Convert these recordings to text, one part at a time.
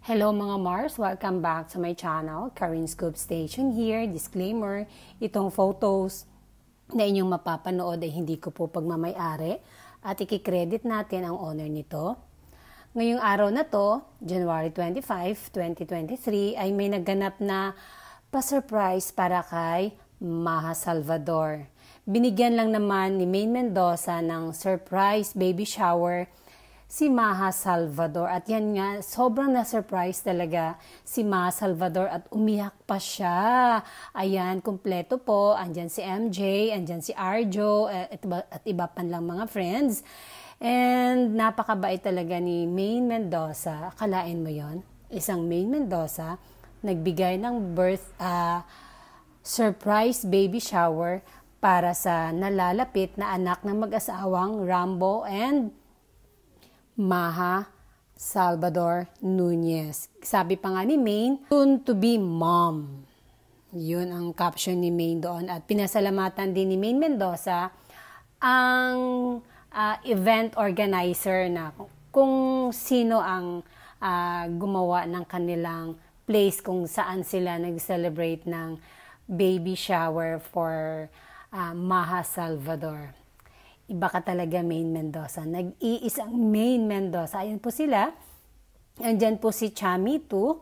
Hello mga Mars! Welcome back to my channel, Karin Scoop Station here. Disclaimer, itong photos na inyong mapapanood ay hindi ko po pagmamay-ari at ikikredit natin ang owner nito. Ngayong araw na to, January 25, 2023, ay may nagganap na pa-surprise para kay Maha Salvador. Binigyan lang naman ni Maine Mendoza ng surprise baby shower si Maha Salvador. At yan nga, sobrang na-surprise talaga si Maha Salvador at umiyak pa siya. Ayan, kumpleto po. Andyan si MJ, andyan si Arjo, at iba pa lang mga friends. And napakabait talaga ni Maine Mendoza. Akalain mo yon, isang Maine Mendoza nagbigay ng surprise baby shower para sa nalalapit na anak ng mag-asawang Rambo and Maha Salvador Nunez. Sabi pa nga ni Maine, soon to be mom. Yun ang caption ni Maine doon. At pinasalamatan din ni Maine Mendoza ang event organizer na kung sino ang gumawa ng kanilang place kung saan sila nag-celebrate ng baby shower for Maha Salvador. Iba ka talaga, Maine Mendoza. Nag-iisang Maine Mendoza. Ayan po sila. Andyan po si Chami too.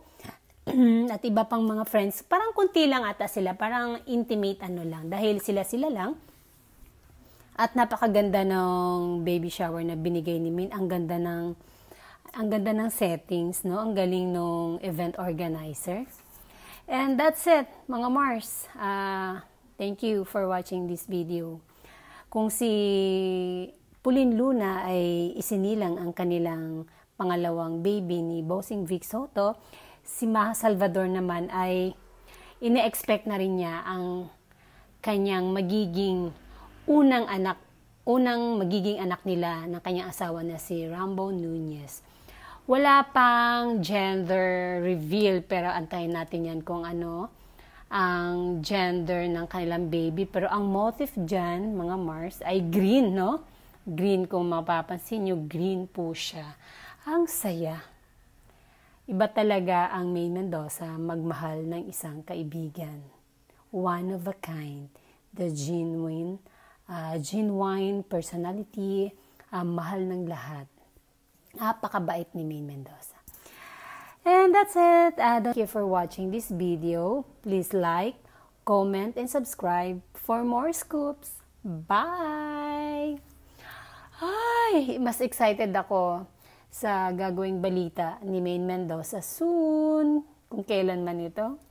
At iba pang mga friends. Parang kunti lang ata sila. Parang intimate lang. Dahil sila lang. At napakaganda ng baby shower na binigay ni Maine. Ang ganda ng settings, no? Ang galing ng event organizer. And that's it, mga Mars. Thank you for watching this video. Kung si Pauline Luna ay isinilang ang kanilang pangalawang baby ni Bossing Vic Soto, si Maha Salvador naman ay ine-expect na rin niya ang kanyang magiging magiging anak nila ng kanyang asawa na si Rambo Nunez. Wala pang gender reveal pero antayin natin yan kung ano ang gender ng kanilang baby. Pero ang motif dyan, mga Mars, ay green, no? Green, kung mapapansin nyo, green po siya. Ang saya. Iba talaga ang Maine Mendoza magmahal ng isang kaibigan. One of a kind. The genuine personality, mahal ng lahat. Napakabait ni Maine Mendoza. And that's it. Thank you for watching this video. Please like, comment, and subscribe for more scoops. Bye! Ay, mas excited ako sa gagawing balita ni Maine Mendoza soon. Kung kailan man ito.